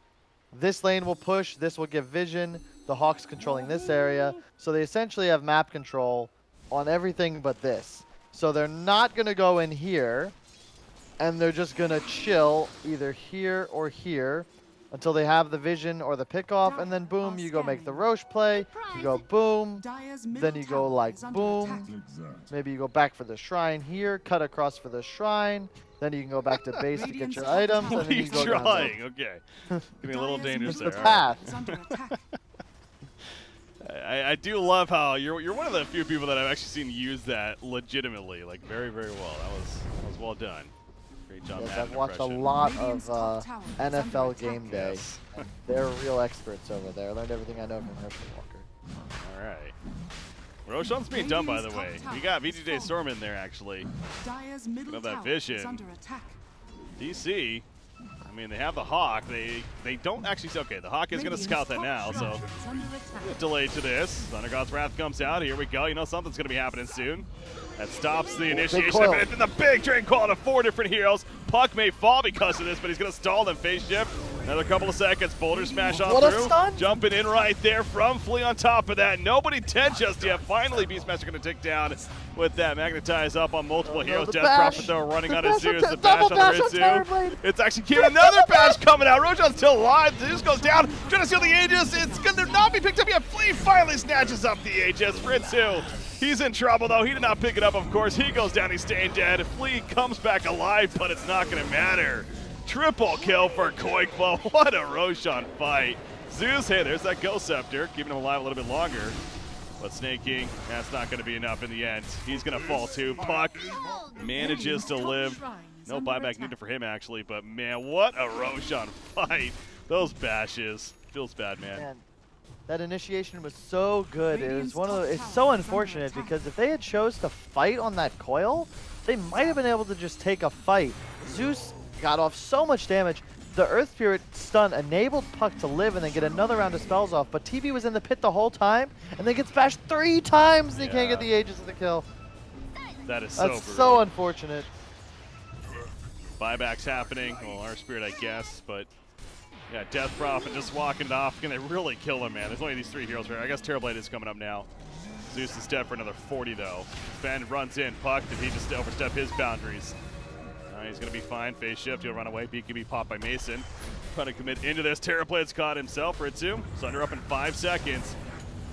This lane will push, this will give vision, the Hawk's controlling this area. So they essentially have map control on everything but this. So they're not going to go in here, and they're just going to chill either here or here until they have the vision or the pickoff, and then boom, you go make the Roche play, you go boom, then you go like boom, maybe you go back for the shrine here, cut across for the shrine, then you can go back to base to get your items, and then you go trying? Okay. Getting a little dangerous there. It's the path. I do love how you're one of the few people that I've actually seen use that legitimately, like very, very well. That was well done. Great job. Yes, I've watched a lot of NFL Game Day. Yes. They're real experts over there. I learned everything I know from Herschel Walker. All right. Roshan's being done, by the way. We got VGJ.Storm in there, actually. Love that vision. DC I mean, they have the Hawk. They don't actually say, okay, the Hawk is going to scout that now, so delay to this. Thunder God's Wrath comes out. Here we go. You know something's going to be happening soon. That stops the initiation of it. And the big drain coil to 4 different heroes. Puck may fall because of this, but he's going to stall them. Phase shift. Another couple of seconds. Boulder smash on through. Jumping in right there from Flea on top of that. Nobody dead just yet. Finally, Beastmaster going to take down with that. Magnetize up on multiple heroes. Death Prophet, though, running on his Zeus. The bash on the Ritsu. It's actually keeping another bash coming out. Roshan's still alive. Zeus goes down. Trying to steal the Aegis. It's going to not be picked up yet. Flea finally snatches up the Aegis. Ritsu. He's in trouble, though. He did not pick it up, of course. He goes down. He's staying dead. Flea comes back alive, but it's not going to matter. Triple kill for Qualifier. What a Roshan fight. Zeus, hey, there's that Ghost Scepter, keeping him alive a little bit longer. But Snake King, that's not going to be enough in the end. He's going to fall too. Puck manages to live. No buyback needed for him, actually. But, man, what a Roshan fight. Those bashes. Feels bad, man. That initiation was so good. It was one of the, it's so unfortunate because if they had chose to fight on that coil, they might have been able to just take a fight. Zeus got off so much damage. The Earth Spirit stun enabled Puck to live and then get another round of spells off, but TB was in the pit the whole time and then gets bashed 3 times and he can't get the Aegis of the kill. That is so brutal. That's so unfortunate. Buybacks happening. Well, our Spirit, I guess, but yeah, Death Prophet just walking it off. Can they really kill him, man? There's only these 3 heroes right. I guess Terrorblade is coming up now. Zeus is dead for another 40, though. Ben runs in. Puck, did he just overstep his boundaries? He's going to be fine. Phase shift. He'll run away. BKB popped by Mason. Trying to commit into this. Terrorplade's caught himself. Ritsu. Thunder up in 5 seconds.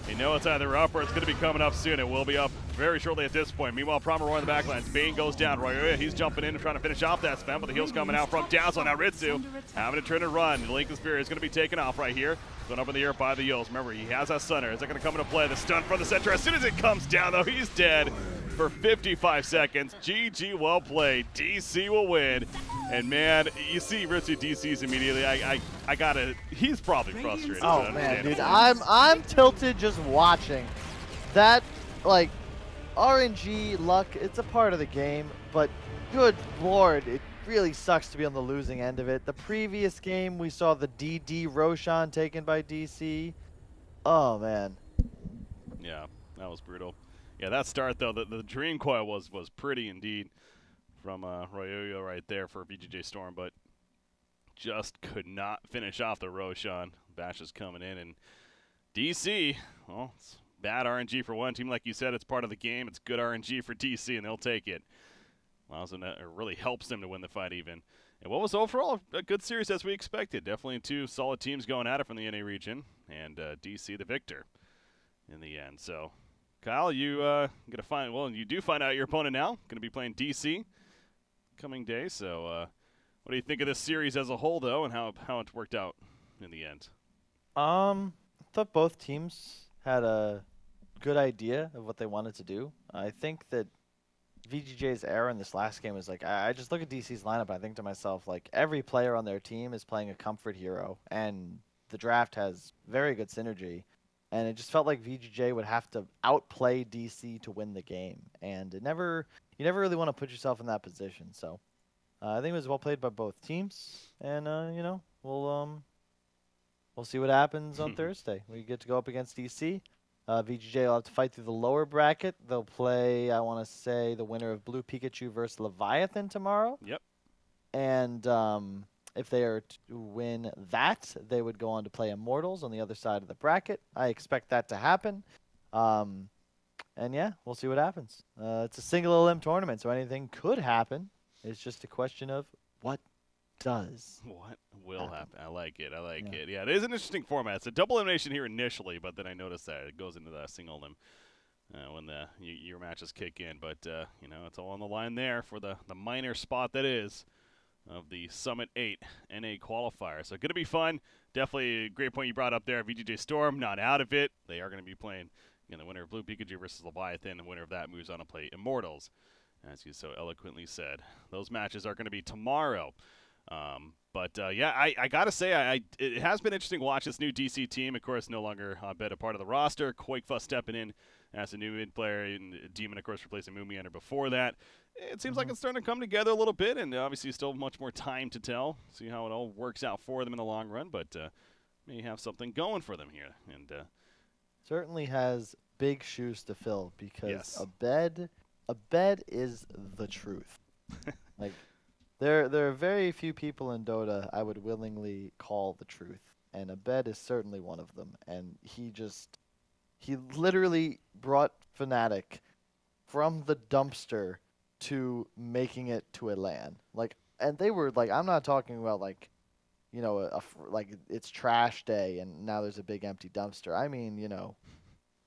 You know it's either up or it's going to be coming up soon. It will be up very shortly at this point. Meanwhile, Promer in the backlines. Bane goes down. Roy, he's jumping in and trying to finish off that spam, but the heal's coming out from Dazzle. Now Ritsu having to turn and run. The Lincoln Spear is going to be taken off right here. Going up in the air by the Yos. Remember, he has that stunner. Is that going to come into play? The stun from the center. As soon as it comes down, though, he's dead for 55 seconds. GG, well played. DC will win. And, man, you see Ritsu DCs immediately. I got to – he's probably frustrated. Oh, man, dude. I'm tilted just watching. That, like, RNG, luck, it's a part of the game. But, good Lord, it really sucks to be on the losing end of it. The previous game, we saw the DD Roshan taken by DC. Oh, man. Yeah, that was brutal. Yeah, that start, though, the Dream Coil was pretty indeed from Royoyo right there for VGJ.Storm, but just could not finish off the Roshan. Bash is coming in, and DC, well, it's bad RNG for one team. Like you said, it's part of the game. It's good RNG for DC, and they'll take it. Allows them to, or really helps them to win the fight even. And what was overall a good series as we expected. Definitely 2 solid teams going at it from the NA region, and DC the victor in the end. So, Kyle, you gonna find, well, you do find out your opponent now. Going to be playing DC coming day. So, what do you think of this series as a whole, though, and how it worked out in the end? I thought both teams had a good idea of what they wanted to do. I think that VGJ's error in this last game was like, I just look at DC's lineup and I think to myself, like, every player on their team is playing a comfort hero, and the draft has very good synergy. And it just felt like VGJ would have to outplay DC to win the game. And you never really want to put yourself in that position. So I think it was well played by both teams. And, you know, we'll see what happens on Thursday. We get to go up against DC. VGJ will have to fight through the lower bracket. They'll play, I want to say, the winner of Blue Pikachu versus Leviathan tomorrow. Yep. And if they are to win that, they would go on to play Immortals on the other side of the bracket. I expect that to happen. And yeah, we'll see what happens. It's a single elim tournament, so anything could happen. It's just a question of what does. What will happen? I like it. I like it. Yeah, it is an interesting format. It's a double elimination here initially, but then I noticed that it goes into the single elim when your matches kick in. But, you know, it's all on the line there for the minor spot that is of the Summit 8 NA qualifier. So going to be fun. Definitely a great point you brought up there. VGJ.Storm not out of it. They are going to be playing, you know, the winner of Blue Pikachu versus Leviathan. The winner of that moves on to play Immortals, as you so eloquently said. Those matches are going to be tomorrow. Yeah, I got to say, it has been interesting to watch this new DC team. Of course, no longer a part of the roster. Qualifier stepping in as a new mid player, and Demon, of course, replacing Moomiander before that. It seems like Mm-hmm. it's starting to come together a little bit, and obviously still much more time to tell, see how it all works out for them in the long run, but may have something going for them here. And Certainly has big shoes to fill because Yes. a bed is the truth. Like there are very few people in Dota I would willingly call the truth, and a bed is certainly one of them. And he literally brought Fnatic from the dumpster to making it to a LAN. Like, and they were like, I'm not talking about like, you know, like it's trash day and now there's a big empty dumpster. I mean, you know,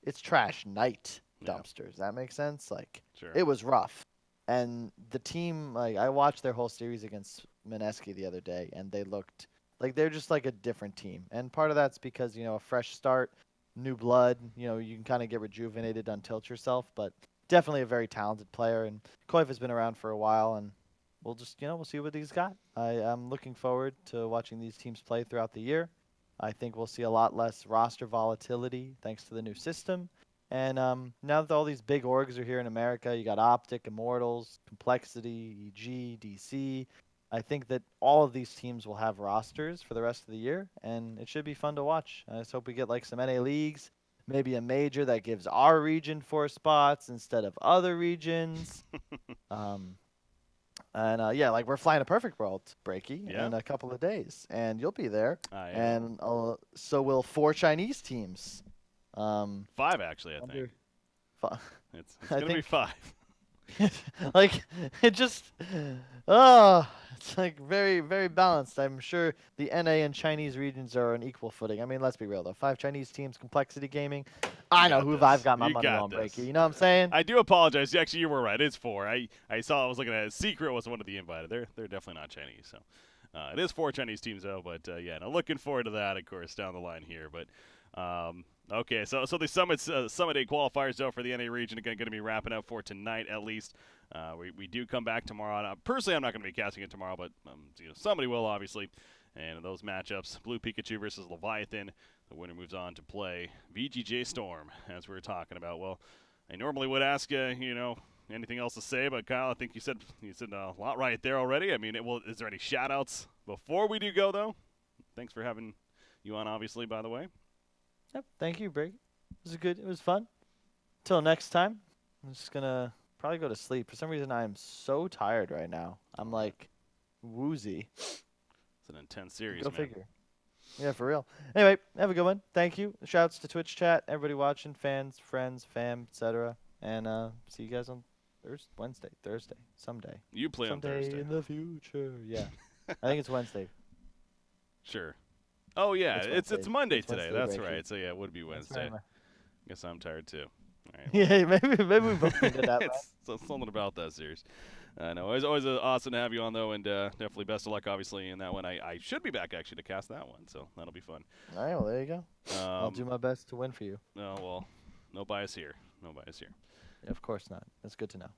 it's trash night Yeah. dumpsters. That makes sense. Like, Sure. it was rough. And the team, like, I watched their whole series against Mineski the other day, and they looked like they're just like a different team. And part of that's because, you know, a fresh start, new blood, you know, you can kind of get rejuvenated, untilt yourself, but definitely a very talented player. And Koif has been around for a while, and we'll just, you know, we'll see what he's got. I'm looking forward to watching these teams play throughout the year. I think we'll see a lot less roster volatility thanks to the new system. And now that all these big orgs are here in America, you got Optic, Immortals, Complexity, EG, DC. I think that all of these teams will have rosters for the rest of the year, and it should be fun to watch. I just hope we get like some NA leagues, maybe a major that gives our region 4 spots instead of other regions. Yeah, like we're flying a Perfect World, Breaky, Yeah. in a couple of days, and you'll be there. I And so will 4 Chinese teams. 5, actually, I think. It's I going to be think- 5. Like, it just, it's like very, very balanced. I'm sure the NA and Chinese regions are on equal footing. I mean, let's be real though. 5 Chinese teams, Complexity Gaming. I know got who this. I've got my You money got on, this. Breaky. You know what I'm saying? I do apologize. Actually, you were right. It's 4. I saw I was looking at it. Secret was one of the invited. They're definitely not Chinese. So it is 4 Chinese teams though. But yeah, no, looking forward to that, of course, down the line here. But okay, so the Summit 8 qualifiers though for the NA region again going to be wrapping up for tonight at least. We do come back tomorrow. Personally, I'm not going to be casting it tomorrow, but you know, somebody will obviously. And those matchups, Blue Pikachu versus Leviathan. The winner moves on to play VGJ.Storm, as we were talking about. Well, I normally would ask, you know, anything else to say, but Kyle, I think you said a lot right there already. I mean, is there any shout-outs before we do go, though? Thanks for having you on, obviously, by the way. Yep. Thank you, Breaky. It was good. It was fun. Till next time, I'm just gonna probably go to sleep. For some reason, I am so tired right now. I'm like woozy. It's an intense series, Go man. figure. Yeah, for real. Anyway, have a good one. Thank you. Shouts to Twitch chat, everybody watching, fans, friends, fam, etc. And see you guys on Thursday, someday. You play on Someday Thursday. in the future. Yeah. I think it's Wednesday. Sure. Oh, yeah, It's it's Monday It's today. Wednesday, That's Breaky. right. So, yeah, it would be Wednesday. Guess I'm tired, too. All right, well, Yeah, maybe we both did that. Right? it's something about that series. No, it's always awesome to have you on, though, and definitely best of luck, obviously, in that one. I should be back, actually, to cast that one, so that'll be fun. All right, well, there you go. I'll do my best to win for you. No, well, no bias here. No bias here. Yeah, of course not. That's good to know.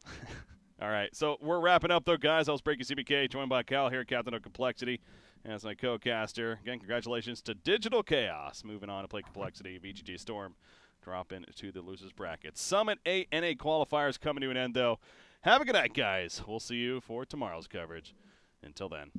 All right, so we're wrapping up, though, guys. I was Breaky CBK, joined by Cal here, Captain of Complexity, as my co-caster. Again, congratulations to Digital Chaos, moving on to play Complexity, VGJ.Storm, drop into the losers bracket. Summit 8 NA qualifiers coming to an end, though. Have a good night, guys. We'll see you for tomorrow's coverage. Until then.